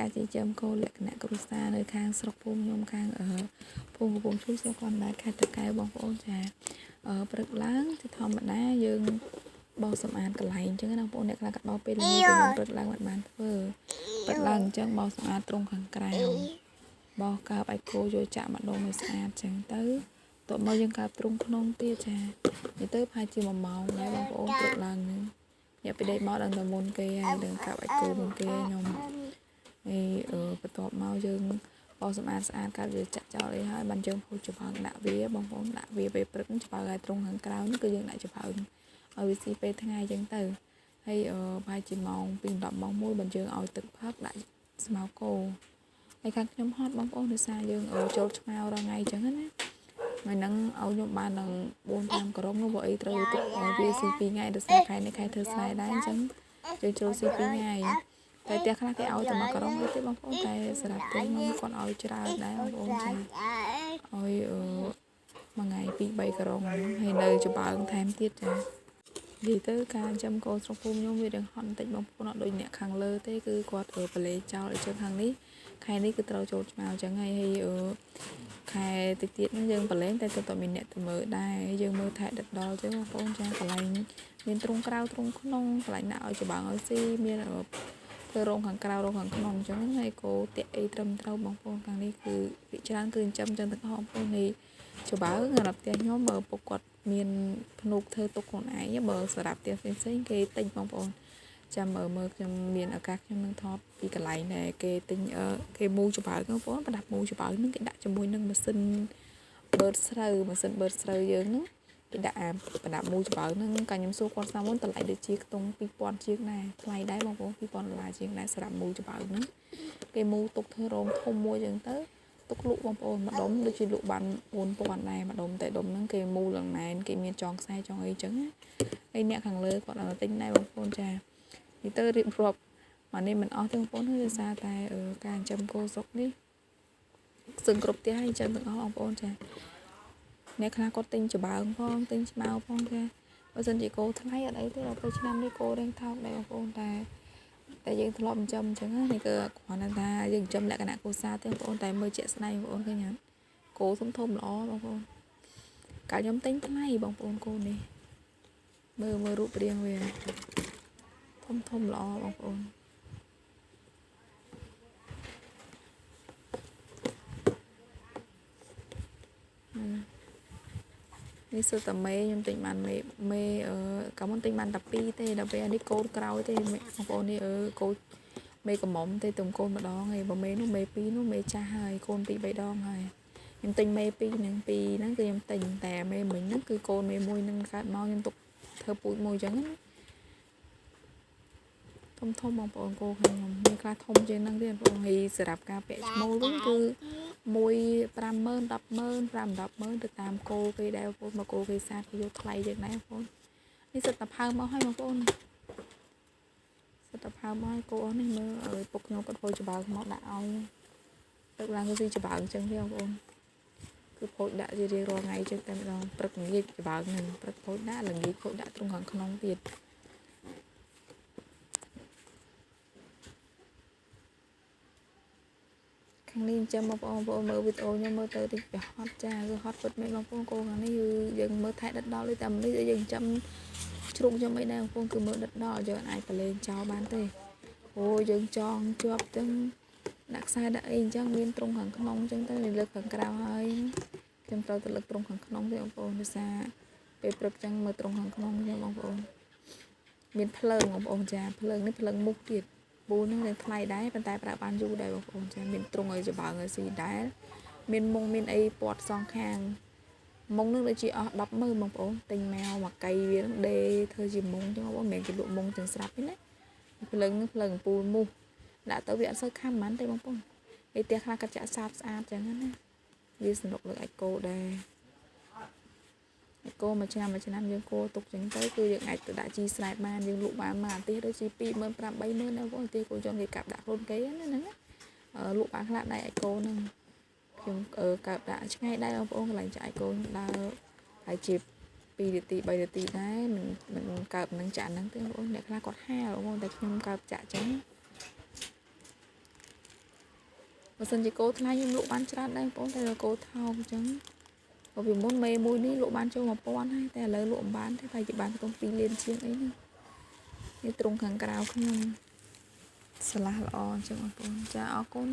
ការចិញ្ចឹមគោលក្ខណៈគ្រួសារនៅខាងស្រុកភូមិខ្ញុំខាងភូមិកំពង់ឈូកស្រុកកណ្ដាលខេត្តតាកែវបងប្អូនចាព្រឹកឡើងជាធម្មតាយើងបោសសម្អាតកន្លែងអញ្ចឹងណាបងប្អូនអ្នកខ្លះក៏បោសពេលល្ងាចខ្ញុំព្រឹកឡើងមិនបានធ្វើព្រឹកឡើងអញ្ចឹងបោសសម្អាតទ្រុងខាងក្រៅបោសកើបឲ្យគោយកចាក់ម្ដងឲ្យស្អាតអញ្ចឹងទៅតមកយើងកើបទ្រុងក្នុងទៀតចានិយាយទៅប្រហែលជា1ម៉ោងដែរបងប្អូនព្រឹកឡើងហ្នឹងអ្នកពីដេកមកដល់ទៅមុនគេហើយដឹងកើបឲ្យគោមុនគេខ្ញុំហើយបន្ទាប់មកយើងបោសសម្អាតស្អាតកើតវាចាក់ចោលអីហើយបានយើងហូរចំបើងដាក់វាបងប្អូនដាក់វាពេលព្រឹកចំបើងឲ្យទ្រុងខាងក្រៅនេះគឺយើងដាក់ចំបើងឲ្យវាស៊ីពេលថ្ងៃអញ្ចឹងទៅហើយប្រហែលជាម៉ោង2 10ម៉ោង1បានយើងឲ្យទឹកផឹកដាក់ស្មៅគោហើយខាងខ្ញុំហត់បងប្អូនដោយសារយើងចូលឆ្មៅរាល់ថ្ងៃអញ្ចឹងណាថ្ងៃហ្នឹងឲ្យខ្ញុំបានដល់4-5ក្រុមនោះព្រោះអីត្រូវទឹកឲ្យវាស៊ី2ថ្ងៃដោយសារខែនេះខែធ្វើស្រែដែរអញ្ចឹងយើងចូលស៊ី2ថ្ងៃតែផ្ទះខ្លះគេឲ្យតែ1ក្រុមទេបងប្អូនតែសម្រាប់ផ្ទះខ្ញុំគាត់ឲ្យច្រើនដែរបងប្អូនចាឲ្យមួយថ្ងៃ2-3ក្រុមហើយនៅចំបើងថែមទៀតចានិយាយទៅការចិញ្ចឹមគោស្រុកភូមិខ្ញុំវារឿងហត់បន្តិចបងប្អូនអត់ដូចអ្នកខាងលើទេគឺគាត់បលេចោលអីចឹងខាងនេះខែនេះគឺត្រូវចូលឆ្មៅអញ្ចឹងហើយខែតិចទៀតហ្នឹងយើងបលេងតែទៅមានអ្នកទៅមើលដែរយើងមើលថែដិតដល់ចឹងបងប្អូនចាកន្លែងមានទ្រុងក្រៅទ្រុងក្នុងកន្លែងដាក់ឲ្យច្បងឲ្យស៊ីមានធ្វើរោងខាងក្រៅរោងខាងក្នុងអញ្ចឹងហើយគោតាក់អីត្រឹមត្រូវបងប្អូនខាងនេះគឺវិច្រើនគឺចិញ្ចឹមចឹងទាំងអស់បងប្អូននេះច្បើសម្រាប់ផ្ទះខ្ញុំពុកគាត់មានភ្នូកធ្វើទុកខ្លួនឯងបើសម្រាប់ផ្ទះផ្សេងៗគេទិញបងប្អូនចាំមើលខ្ញុំមានឱកាសខ្ញុំនឹងថតពីកន្លែងដែលគេទិញគេមូច្បើបងប្អូនប្រដាប់មូច្បើហ្នឹងគេដាក់ជាមួយនឹងម៉ាស៊ីនបឺតស្រូវយើងហ្នឹងគេដាក់ប្រដាប់មូច្បើហ្នឹងកាលខ្ញុំសួរគាត់សាមុនតម្លៃដូចជាខ្ទង់2000ជាងដែរថ្លៃដែរបងប្អូន$2000ជាងដែរសម្រាប់មូច្បើហ្នឹងគេមូទុកធ្វើរោងធំមួយចឹងទៅទុកលក់បងប្អូនម្ដុំដូចជាលក់បាន4000ដែរម្ដុំតែដុំហ្នឹងគេមូឡើងណែនគេមានចងខ្សែចងអីចឹងហើយអ្នកខាងលើគាត់ឲ្យទិញដែរបងប្អូនចានេះទៅរៀបរាប់មកនេះមិនអស់ទេបងប្អូនដោយសារតែការចិញ្ចឹមគោស្រុកនេះសឹងគ្រប់ផ្ទះហើយចឹងទាំងអស់បងប្អូនចាអ្នកខ្លះគាត់ទិញច្បើងផងទិញឆ្មៅផងចាបើសិនជាគោថ្លៃអត់អីទេដល់ពេលឆ្នាំនេះគោរៀងថោកដែរបងប្អូនតែយើងធ្លាប់ចិញ្ចឹមអញ្ចឹងនេះគឺគ្រាន់តែថាយើងចិញ្ចឹមលក្ខណៈគ្រួសារទេបងប្អូនតែមើលជាក់ស្ដែងបងប្អូនឃើញអត់គោធំល្អបងប្អូនកាលខ្ញុំទិញថ្លៃបងប្អូនគោនេះមើលរូបរាងវាធំល្អបងប្អូននេះសុទ្ធតែមេខ្ញុំទិញបានមេកាលមុនទិញបានតែ2ទេដល់ពេលនេះកូនក្រោយទេបងប្អូននេះកូនមេកំមុំទេទៅកូនម្ដងហើយបើមេនោះមេ2នោះមេចាស់ហើយកូន2-3ដងហើយខ្ញុំទិញមេ2ហ្នឹងគឺខ្ញុំទិញតែមេមិញហ្នឹងគឺកូនមេ1ហ្នឹងកើតមកខ្ញុំទុកធ្វើពូជមួយអញ្ចឹងធំបងប្អូនគោខាងខ្ញុំមានខ្លះធំជាងហ្នឹងទៀតបងប្អូនហើយសម្រាប់ការពាក់ឈ្មោលវិញគឺ1.50000 100000 5-100000ទៅតាមគោគេដែរបងប្អូនមកគោគេសាគេយកថ្លៃជាងដែរបងប្អូននេះសិតតែផើមកឲ្យបងប្អូនសិតតែផើមកឲ្យគោអស់នេះមើលឲ្យពុកខ្ញុំគាត់ធ្វើច្បើងមកដាក់ឲ្យទឹកឡើងគឺស៊ីច្បើងអញ្ចឹងទេបងប្អូនគឺផូចដាក់ជារៀងរាល់ថ្ងៃចឹងតែម្ដងព្រឹកល្ងាចច្បើងហ្នឹងព្រឹកផូចដាក់ល្ងាចផូចដាក់ទ្រុងខាងក្នុងទៀតខាងនេះចាំបងប្អូនមើលវីដេអូខ្ញុំមើលទៅតិចវាហត់ចាគឺហត់ពិតមែនបងប្អូនគោខាងនេះគឺយើងមើលថែដិតដល់តែនេះយើងចាំជ្រូកខ្ញុំអីដែរបងប្អូនគឺមើលដិតដល់យើងអាចប្រឡែងចោលបានទេអូយើងចងជាប់ទាំងដាក់ខ្សែដាក់អីអញ្ចឹងមានទ្រុងខាងក្នុងអញ្ចឹងទៅលើកខាងក្រៅហើយខ្ញុំត្រូវទៅលើកទ្រុងខាងក្នុងទេបងប្អូនដោយសារពេលព្រឹកអញ្ចឹងមើលទ្រុងខាងក្នុងទេបងប្អូនមានភ្លើងបងប្អូនចាភ្លើងនេះភ្លើងមុខទៀតពូនឹងថ្លៃដែរប៉ុន្តែប្រើបានយូរដែរបងប្អូនចាមានទ្រុងឲ្យច្បើងឲ្យស៊ីដែរមានមុងមានអីពាត់សងខាងមុងនឹងដូចជាអស់100000បងប្អូនទិញមកមួយកៃវានឹងដេធ្វើជាមុងចឹងបងប្អូនមិនមែនគេលក់មុងចឹងស្រាប់ទេណាភ្លើងនឹងភ្លើងពូមូសដាក់ទៅវាអត់សូវខាំហ្មងទេបងប្អូនឯផ្ទះខ្លះកាត់ចាក់សាបស្អាតចឹងណាវាសនុកលើអាចគោដែរគោមួយឆ្នាំយើងគោទុកចឹងទៅគឺយើងអាចទៅដាក់ជីស្រែបានយើងលក់បានមួយអាទិត្យដូចជា20000 5-30000ណាបងប្អូនទីគោយន្តគេកាប់ដាក់ខ្លួនគេណាហ្នឹងលក់បានខ្លះដែរអាចគោហ្នឹងខ្ញុំកើបដាក់ឆ្ងាយដែរបងប្អូនកន្លែងចាក់គោដើរហើយជា2នាទី3នាទីដែរមិនកើបនឹងចាក់ហ្នឹងទេបងប្អូនអ្នកខ្លះគាត់ហាលបងប្អូនតែខ្ញុំកើបចាក់ចឹង បើសិនជាគោថ្លៃខ្ញុំលក់បានច្រើនដែរបងតែគោថោកអញ្ចឹងព្រោះពីមុនមេមួយនេះលក់បានចូល1000ហើយតែឥឡូវលក់មិនបានទេតែជាបានខ្ទង់2លានជាងអីហ្នឹងនេះទ្រង់ខាងក្រៅខ្ញុំឆ្លាស់ល្អអញ្ចឹងបងប្អូនចាអរគុណ